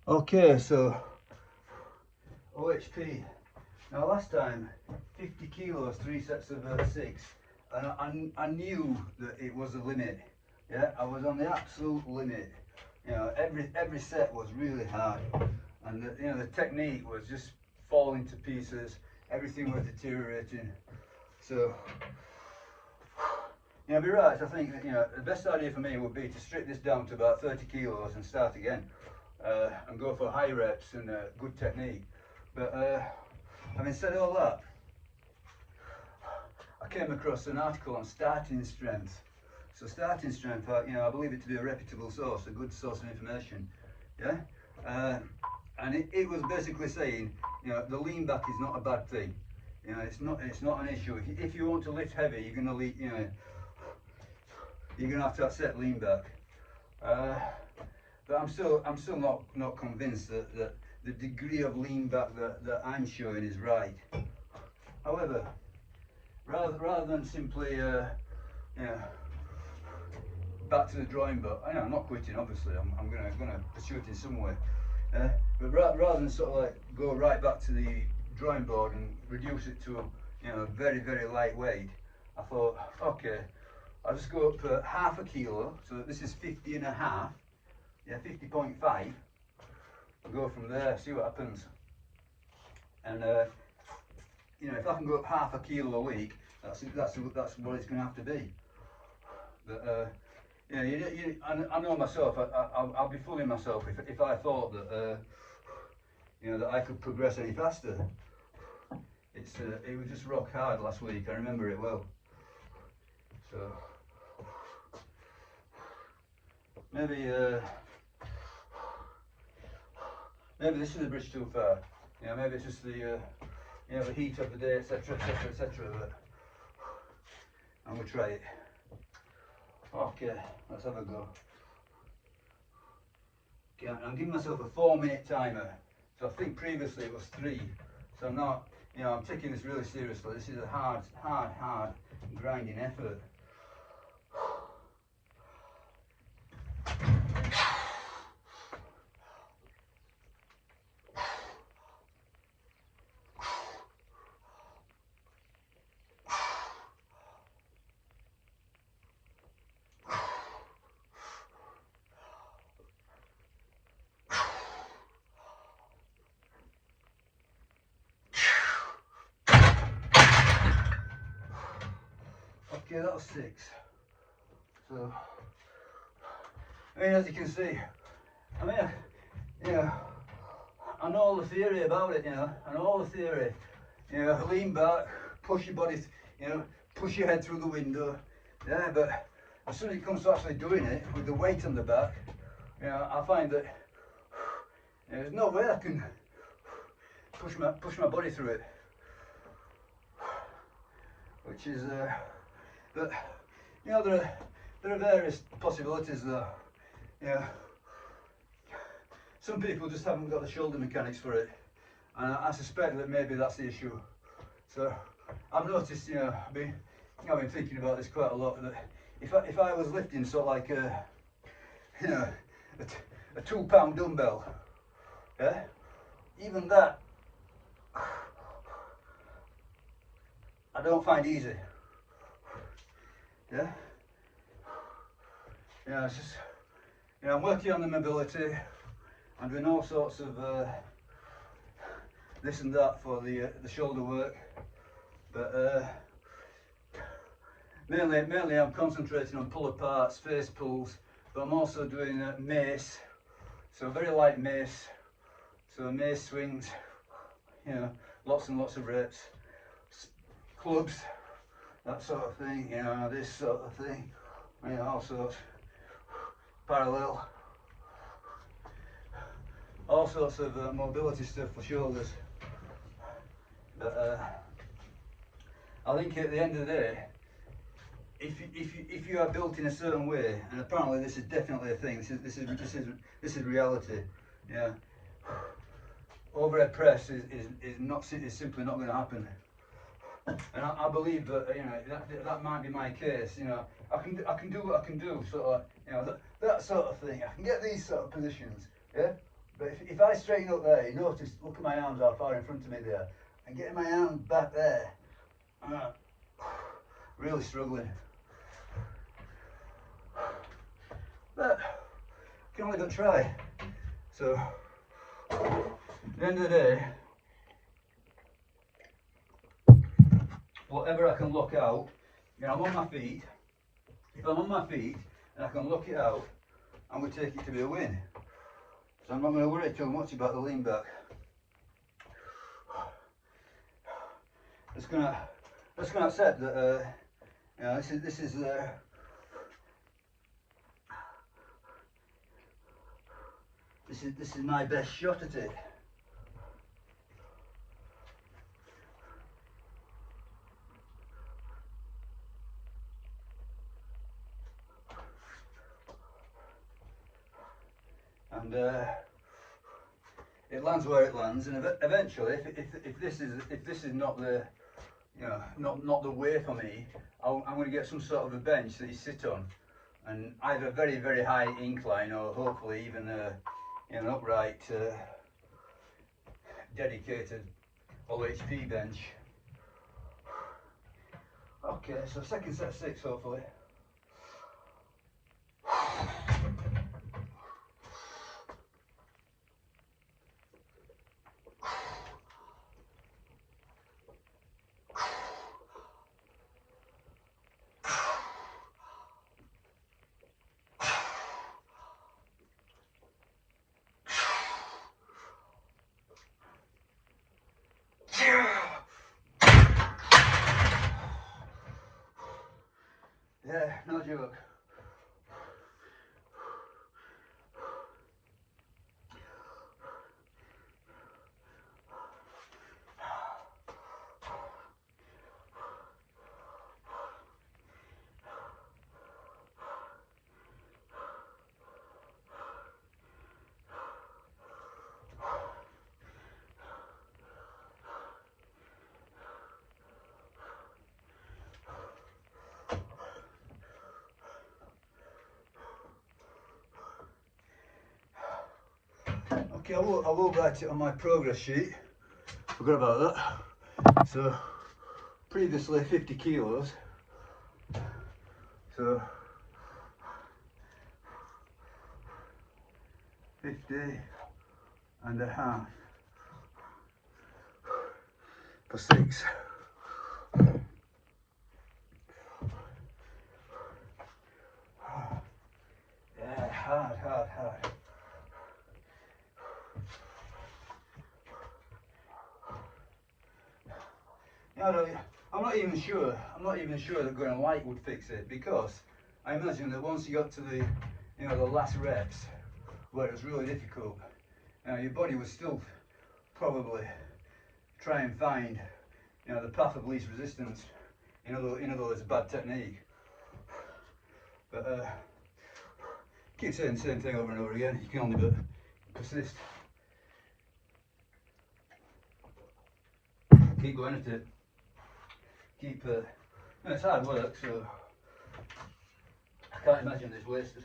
Okay, so OHP. Now last time, 50 kilos, 3 sets of 6, and I knew that it was a limit. Yeah, I was on the absolute limit. You know, every set was really hard, and the technique was just falling to pieces. Everything was deteriorating. So, be right. I think that, the best idea for me would be to strip this down to about 30 kilos and start again, and go for high reps and good technique. But having said all that, I came across an article on starting strength. So starting strength, I believe it to be a reputable source, a good source of information. Yeah, and it was basically saying, the lean back is not a bad thing. It's not an issue. If you want to lift heavy, you're gonna you're gonna have to accept lean back. But I'm still not convinced that the degree of lean back that I'm showing is right. However, rather than simply back to the drawing board, I'm not quitting. Obviously, I'm gonna pursue it in some way. But rather than sort of like go right back to the drawing board and reduce it to very very lightweight, I thought, okay, I'll just go up half a kilo. So this is 50 and a half. Yeah, 50.5. I'll go from there, see what happens. And if I can go up half a kilo a week, that's what it's going to have to be. But I know myself. I'll be fooling myself if I thought that that I could progress any faster. It was just rock hard last week. I remember it well. So maybe this is a bridge too far. Maybe it's just the the heat of the day, etc., etc., etc. But I'm gonna try it. Okay, let's have a go. Okay, I'm giving myself a 4-minute timer. So I think previously it was 3. So I'm not, I'm taking this really seriously. This is a hard grinding effort. Okay, that was 6. So, as you can see, I know all the theory about it, I know all the theory. Lean back, push your body, push your head through the window. Yeah, but as soon as it comes to actually doing it with the weight on the back, I find that there's no way I can push my body through it. Which is, but there are various possibilities though. Some people just haven't got the shoulder mechanics for it, and I suspect that maybe that's the issue. So I've noticed, I've been thinking about this quite a lot. That if I was lifting sort of like a 2-pound dumbbell, yeah, even that I don't find easy. Yeah, it's just I'm working on the mobility. I'm doing all sorts of this and that for the shoulder work, but mainly I'm concentrating on pull aparts, face pulls, but I'm also doing mace, so very light mace, so mace swings, lots and lots of reps, clubs, that sort of thing, this sort of thing, all sorts, parallel. All sorts of mobility stuff for shoulders, but I think at the end of the day, if you are built in a certain way, and apparently this is definitely a thing, this is reality. Overhead press is simply not going to happen, and I believe that that might be my case. I can do what I can do, sort of, that sort of thing. I can get these sort of positions, yeah. But if I straighten up there, you notice, look at my arms how far in front of me they are, and getting my arms back there, really struggling. But can only but try. So at the end of the day, whatever I can look out, you know, I'm on my feet. If I'm on my feet and I can look it out, I'm going to take it to be a win. So I'm not going to worry too much about the lean back. Just gonna accept that you know, this is my best shot at it. And it lands where it lands, and eventually, if this is not the, you know, not the way for me, I'm going to get some sort of a bench that you sit on, and either very, very high incline, or hopefully even an upright dedicated OHP bench. Okay, so second set 6 hopefully. Yeah, no joke. Okay, I will write it on my progress sheet. Forgot about that. So previously 50 kilos. So 50.5 for 6. Yeah, hard. I'm not even sure that going light would fix it, because I imagine that once you got to the, you know, the last reps where it was really difficult, your body would still probably try and find, you know, the path of least resistance. In other words, a bad technique. But keep saying the same thing over and over again. You can only but persist. Keep going at it. Keep. You know, it's hard work, so I can't imagine it's wasted.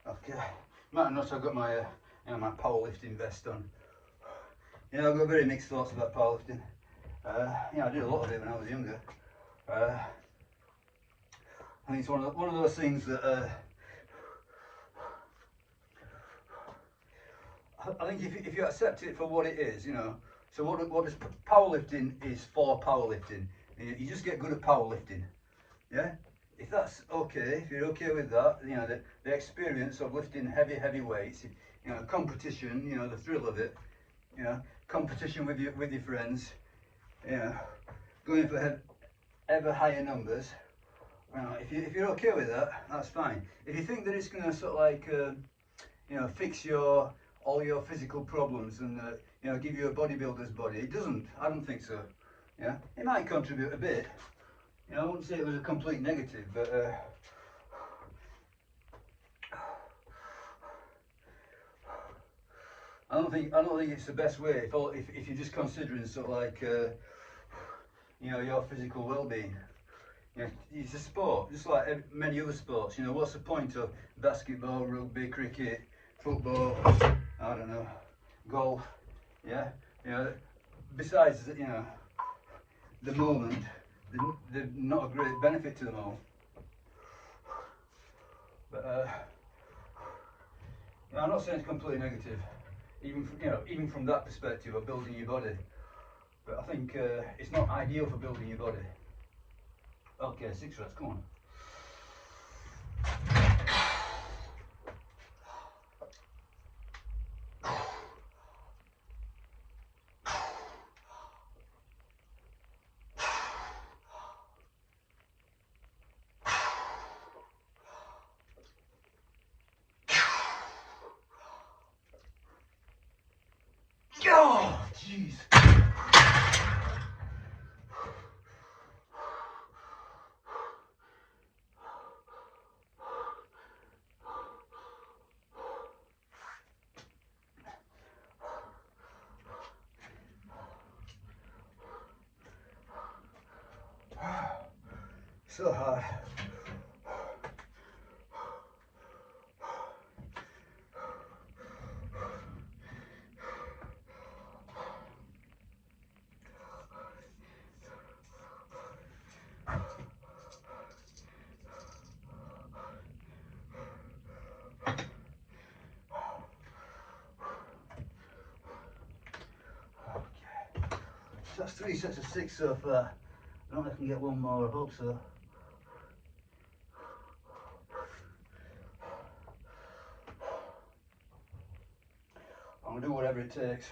Okay. Might not have got my, you know, my powerlifting vest on. You know, I've got very mixed thoughts about powerlifting. You know, I did a lot of it when I was younger. I think it's one of those things that I think if you accept it for what it is, you know. So what is powerlifting is for powerlifting. You just get good at powerlifting, yeah. If that's okay, if you're okay with that, you know, the experience of lifting heavy weights, you know, competition, you know, the thrill of it, you know, competition with your friends, you know, going for ever higher numbers. You know, if you're okay with that, that's fine. If you think that it's going to sort of like, you know, fix all your physical problems and you know, give you a bodybuilder's body, it doesn't. I don't think so. Yeah, it might contribute a bit. You know, I wouldn't say it was a complete negative, but I don't think it's the best way if you're just considering sort of like you know, your physical well-being. Yeah, it's a sport, just like many other sports. You know, what's the point of basketball, rugby, cricket, football, I don't know, golf, yeah? You know, besides, you know, the moment, they're not a great benefit to them all. But, I'm not saying it's completely negative, even from, you know, even from that perspective of building your body. But I think it's not ideal for building your body. Okay, 6 reps, come on. Oh, jeez. So hard. So that's 3 sets of 6 so far. I don't know if I can get one more, I hope so. I'm going to do whatever it takes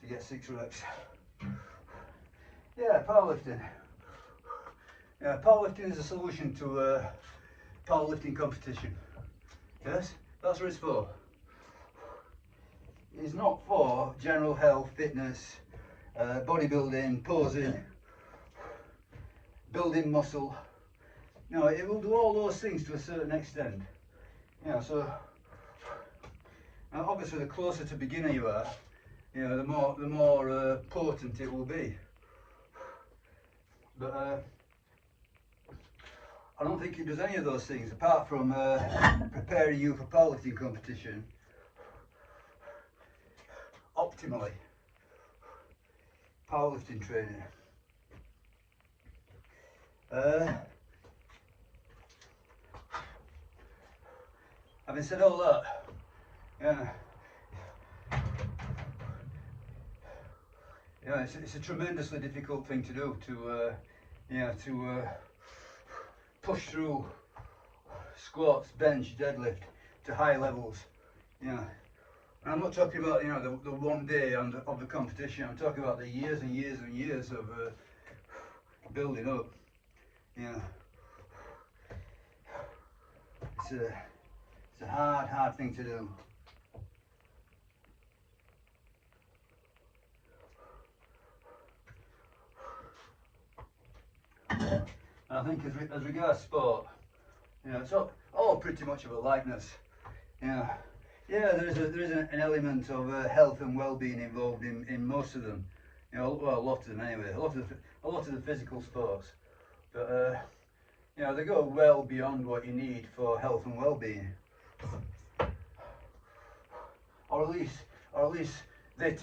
to get 6 reps. Yeah, powerlifting. Yeah, powerlifting is a solution to powerlifting competition. Yes, that's what it's for. It's not for general health, fitness, bodybuilding, posing, building muscle. No, it will do all those things to a certain extent. You know, so obviously the closer to beginner you are, you know, the more potent it will be. But I don't think it does any of those things apart from preparing you for powerlifting competition optimally. Powerlifting training. Having said all that, yeah, it's a tremendously difficult thing to do to push through squats, bench, deadlift to high levels. You know, and I'm not talking about, you know, the one day of the competition. I'm talking about the years and years and years of building up. You know, it's a hard thing to do. And I think as regards sport, you know, it's all pretty much of a likeness. You know, yeah, there is an element of health and well-being involved in most of them. You know, well, a lot of them anyway. A lot of the physical sports, but you know, they go well beyond what you need for health and well-being, or at least they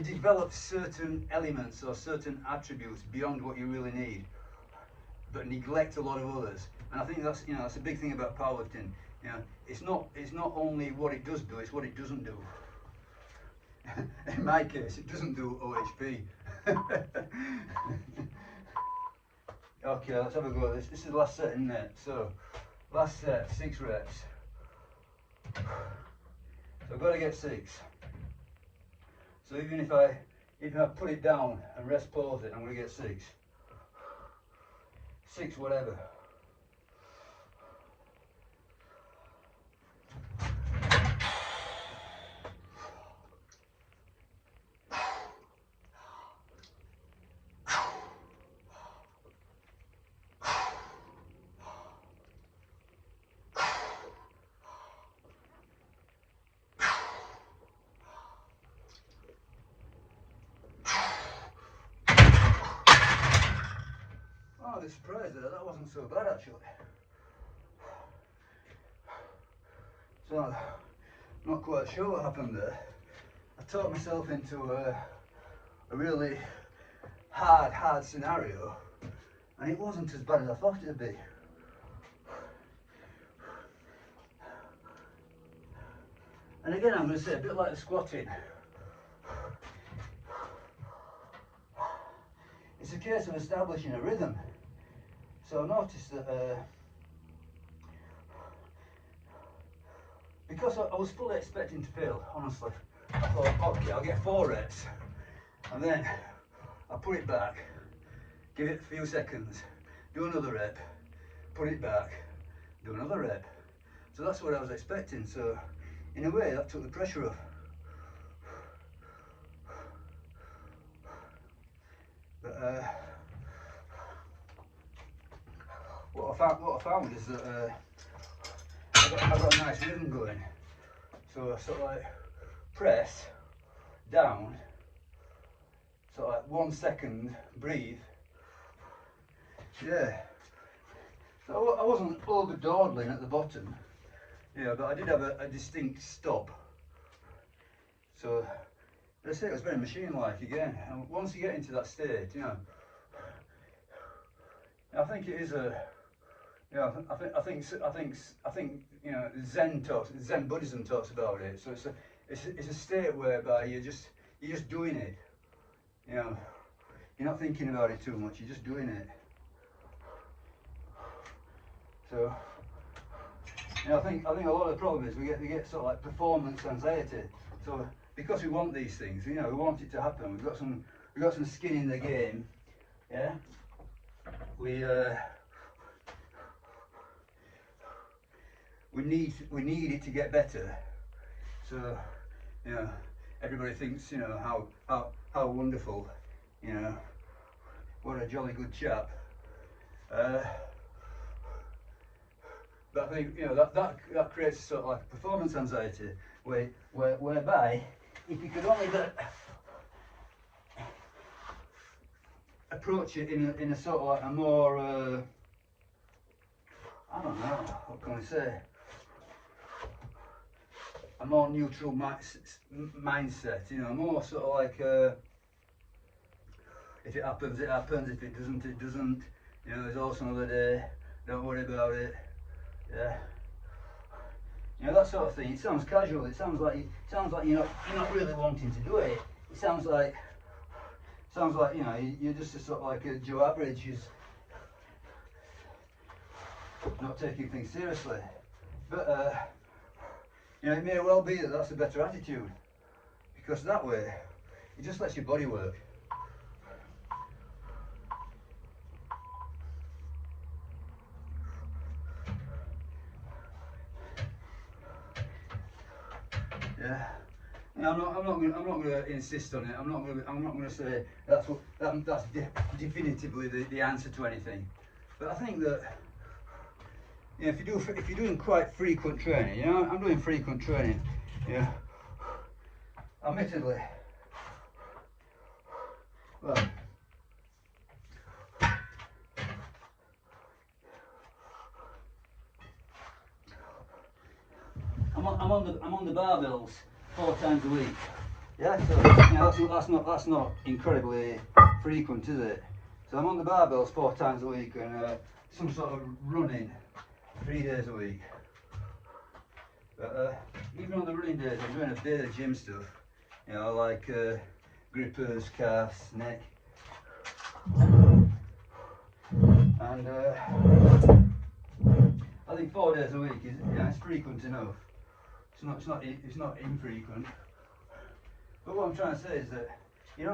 develop certain elements or certain attributes beyond what you really need, but neglect a lot of others. And I think that's, you know, that's a big thing about powerlifting. You know, it's not only what it does do, it's what it doesn't do. In my case, it doesn't do OHP. Okay, let's have a go at this. This is the last set, isn't it? So, last set, 6 reps. So I've got to get 6. So even if I put it down and rest pause it, I'm going to get 6. 6 whatever. bit surprised there, that wasn't so bad actually. So, I'm not quite sure what happened there. I talked myself into a really hard scenario, and it wasn't as bad as I thought it would be. And again, I'm going to say, a bit like the squatting, it's a case of establishing a rhythm. So I noticed that because I was fully expecting to fail, honestly. I thought, okay, I'll get 4 reps, and then I'll put it back, give it a few seconds, do another rep, put it back, do another rep. So that's what I was expecting. So in a way, that took the pressure off. But what I found is that I've got a nice rhythm going. So I sort of like press down, sort of like 1 second, breathe. Yeah. So I wasn't over dawdling at the bottom. Yeah, but I did have a distinct stop. So let's say it was very machine-like again. And once you get into that state, you know, I think it is a, yeah, I think you know, Zen Buddhism talks about it. So it's a state whereby you're just doing it. You know, you're not thinking about it too much. You're just doing it. So, you know, I think a lot of the problem is we get sort of like performance anxiety. So because we want these things, you know, we want it to happen. We've got some skin in the game. Yeah. We need it to get better. So, you know, everybody thinks, you know, how wonderful, you know, what a jolly good chap. But I think, you know, that creates sort of like a performance anxiety, whereby if you could only approach it in a sort of like a more I don't know, what can I say? A more neutral mindset, you know, more sort of like if it happens, it happens. If it doesn't, it doesn't. You know, there's also another day. Don't worry about it. Yeah. You know, that sort of thing. It sounds casual. It sounds like you're not really wanting to do it. It sounds like you know, you're just a sort of like a Joe Average who's not taking things seriously. But you know, it may well be that that's a better attitude, because that way it just lets your body work. Yeah. Yeah, I'm not going to insist on it. I'm not going to say that's definitively the answer to anything. But I think that, you know, if you're doing quite frequent training, you know, I'm doing frequent training. Yeah. Admittedly, well, I'm on the barbells 4 times a week. Yeah, so you know, that's not incredibly frequent, is it? So I'm on the barbells 4 times a week, and some sort of running 3 days a week. But even on the running days, I'm doing a bit of gym stuff. You know, like grippers, calves, neck, and I think 4 days a week is, you know, it's frequent enough. It's not infrequent. But what I'm trying to say is that you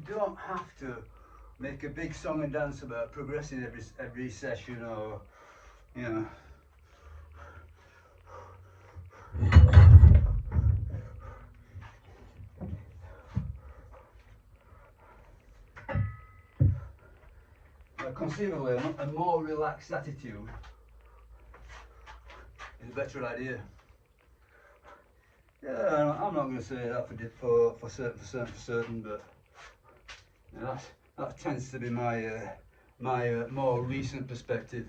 don't have to make a big song and dance about progressing every session, or you know. Conceivably, a more relaxed attitude is a better idea. Yeah, I'm not going to say that for certain, but you know, that tends to be my my more recent perspective.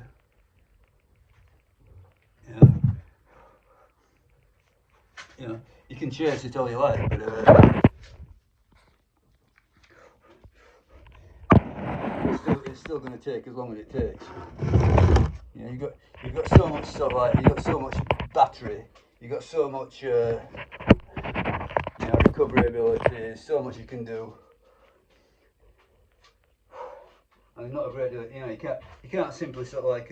Yeah. You know, you can chase it all you like, but it's still going to take as long as it takes. You know, you've got so much sort of like, you've got so much battery, you've got so much recovery ability, so much you can do. And not a great deal, you know, you can't simply sort of like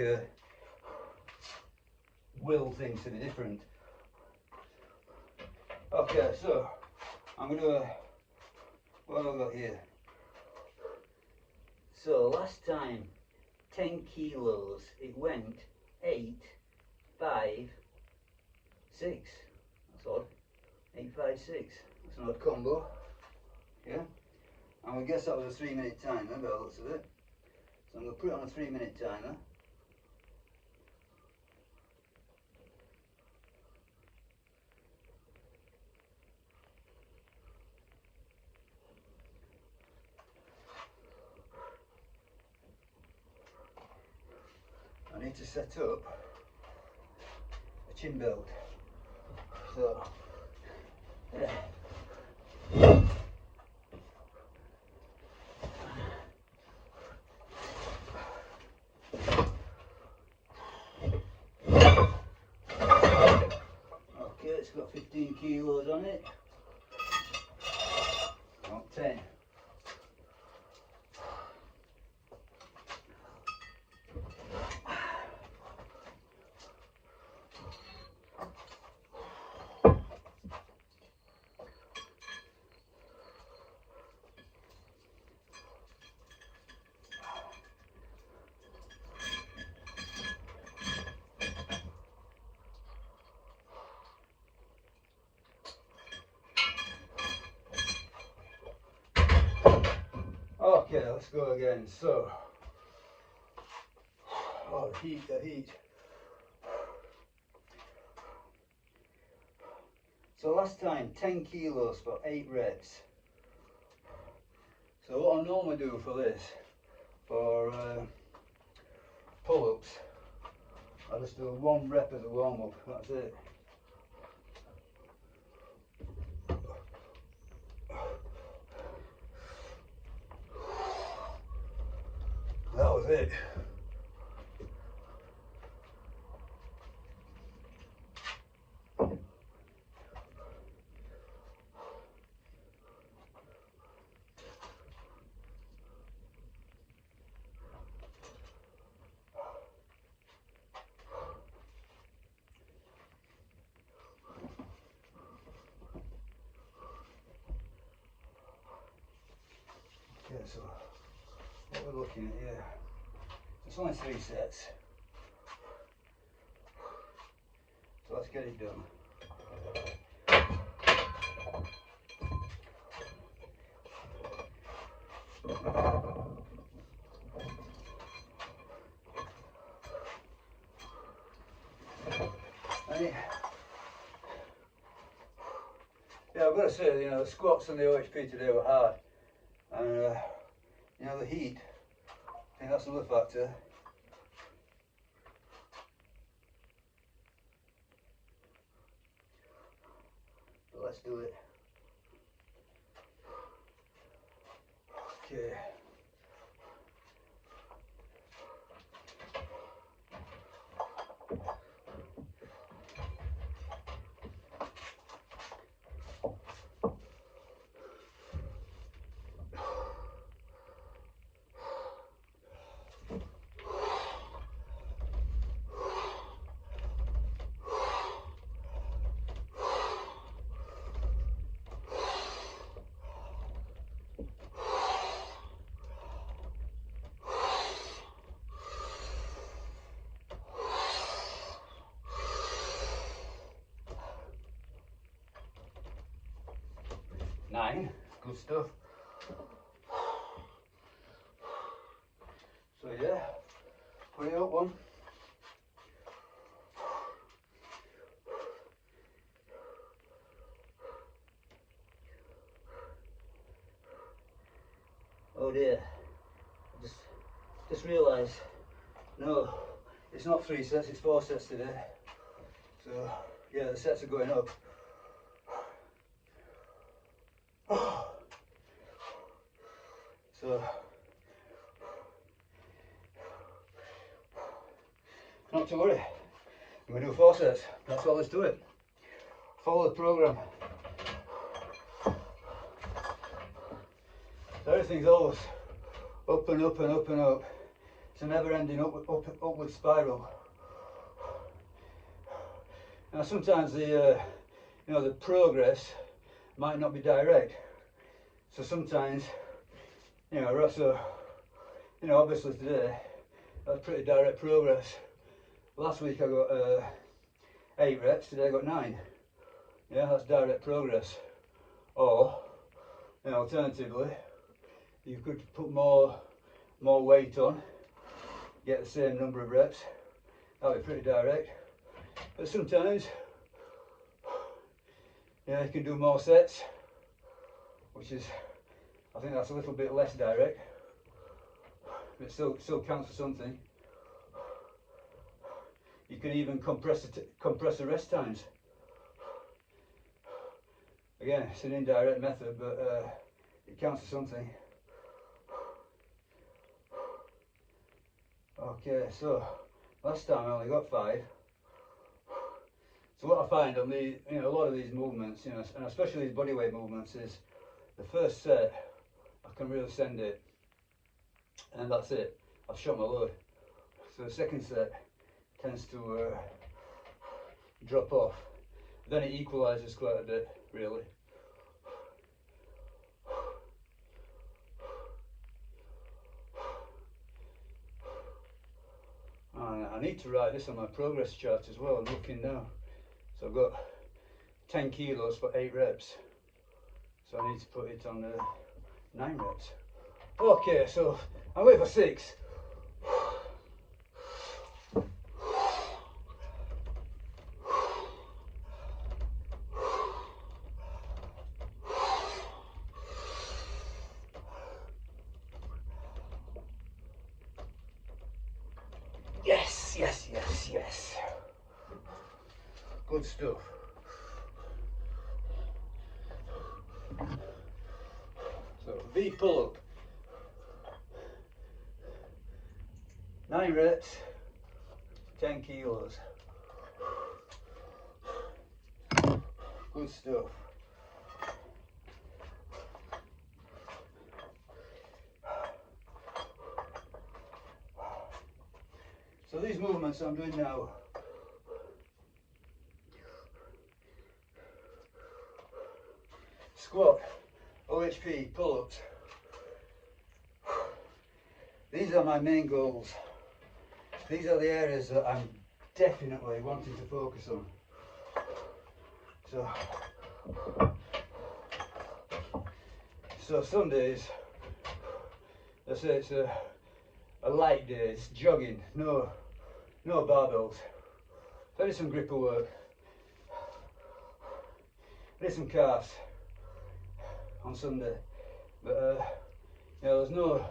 will things to be different. Okay, so I'm gonna, what have I got here? So last time, 10 kilos, it went 8, 5, 6. That's odd. 8, 5, 6. That's an odd combo. Yeah. And we guess that was a 3-minute timer by the looks of it. So I'm going to put it on a 3-minute timer. I need to set up a chin belt. So, yeah. Okay, it's got 15 kilos on it. Not 10. Okay, let's go again. So, oh, the heat. So last time, 10 kilos for 8 reps. So what I normally do for this, for pull-ups, I just do 1 rep as a warm-up, that's it. That was it. Okay, so what we're looking at here, it's only 3 sets. So let's get it done. Yeah, I've got to say, you know, the squats and the OHP today were hard, and you know, the heat, I think that's another factor. But let's do it. Okay. Nine, good stuff. So yeah, put it up one. Oh dear, just realised, no, it's not 3 sets, it's 4 sets today. So yeah, the sets are going up. So not to worry, I'm going to do 4 sets, that's all there's to it. Follow the programme. Everything's always up and up and up and up. It's a never-ending upward spiral. Now sometimes the the progress might not be direct. So sometimes, obviously today that's pretty direct progress. Last week I got 8 reps, today I got 9. Yeah, that's direct progress. Or, alternatively, you could put more weight on, get the same number of reps. That'll be pretty direct. But sometimes, you can do more sets, which is, I think that's a little bit less direct, but still counts for something. You can even compress the rest times. Again, it's an indirect method, but it counts for something. Okay, so last time I only got 5. So what I find on the, a lot of these movements, and especially these bodyweight movements, is the first set I can really send it, and that's it. I've shot my load. So the second set tends to drop off. Then it equalises quite a bit, really. And I need to write this on my progress chart as well. I'm looking now. So I've got 10 kilos for 8 reps. So I need to put it on 9 reps. Okay, so I'm waiting for 6. Yes. Good stuff. So V pull-up. 9 reps, 10 kilos. Good stuff. So these movements I'm doing now, squat, OHP, pull-ups. These are my main goals. These are the areas that I'm definitely wanting to focus on. So some days, let's say it's a light day, it's jogging, no barbells. So I did some gripper work, I did some calves on Sunday, but there's no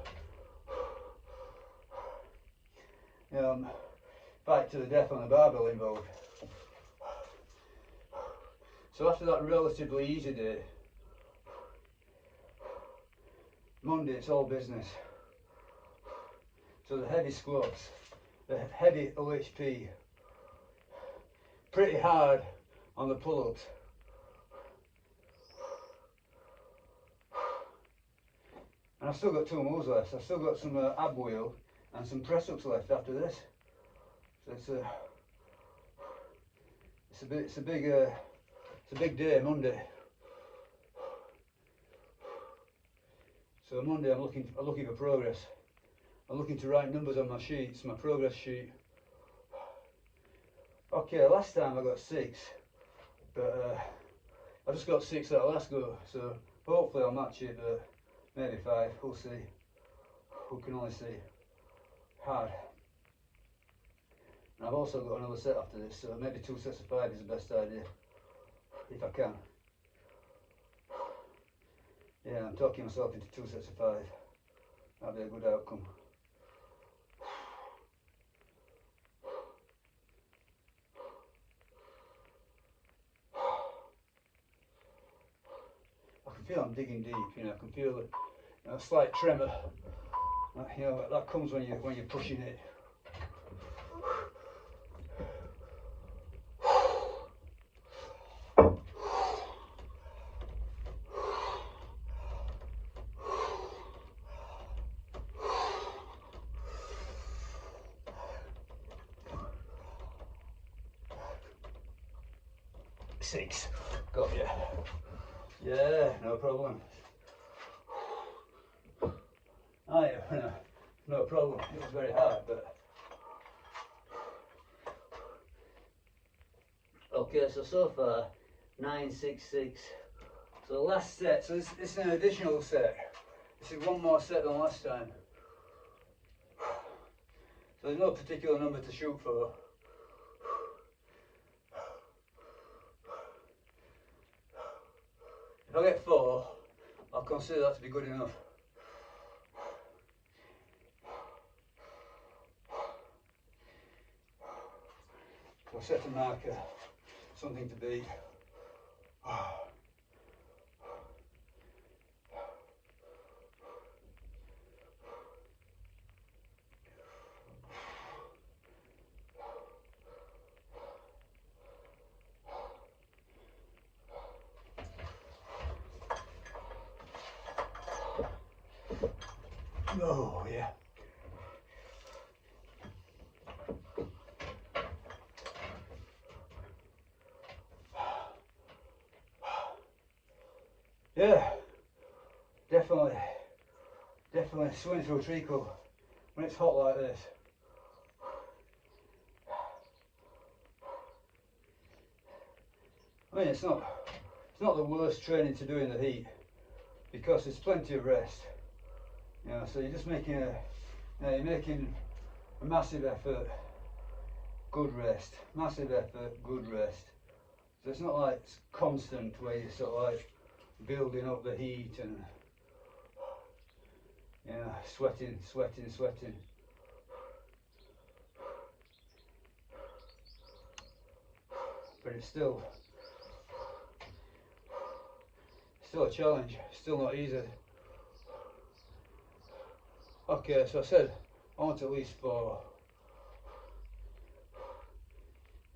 fight to the death on the barbell involved. So after that relatively easy day, Monday it's all business. So the heavy squats, the heavy OHP, pretty hard on the pull-ups. And I've still got 2 moves left. I've still got some ab wheel and some press ups left after this. So it's a big day, Monday. So Monday I'm looking for progress. I'm looking to write numbers on my sheets, my progress sheet. Okay, last time I got 6, but I just got 6 at the last go, so hopefully I'll match it, but maybe 5, we'll see. We can only see. Hard. And I've also got another set after this, so maybe 2 sets of 5 is the best idea, if I can. Yeah, I'm talking myself into 2 sets of 5. That'd be a good outcome. feel I'm digging deep. You know, I can feel a slight tremor. You know, that comes when you're pushing it. Six, got you. Yeah, no problem. Oh yeah, no problem. It was very hard, but okay. So far, 9, 6, 6. So the last set. So this is an additional set. This is one more set than last time. So there's no particular number to shoot for. If I get 4, I'll consider that to be good enough. So set a marker, something to beat. Oh yeah. Yeah, definitely swimming through a treacle when it's hot like this. I mean, it's not the worst training to do in the heat because there's plenty of rest. You know, so you're just making you're making a massive effort, good rest, massive effort, good rest. So it's not like it's constant where you're sort of like building up the heat and sweating. But it's still a challenge, still not easy. Okay, so I said I want at least 4.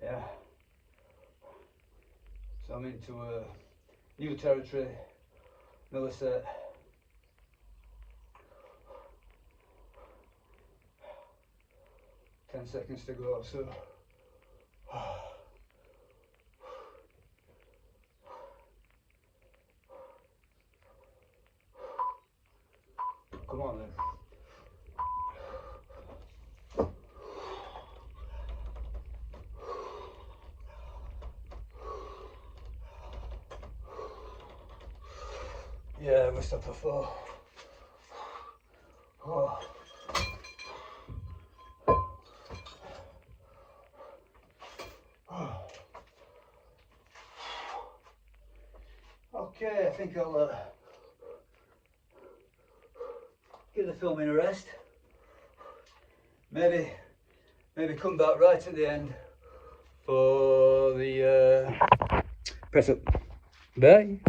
Yeah. So I'm into new territory, another set. Ten seconds to go, so come on then. Yeah, I missed up for 4. Oh. Okay, I think I'll give the filming a rest. Maybe come back right at the end for the press up. Bye.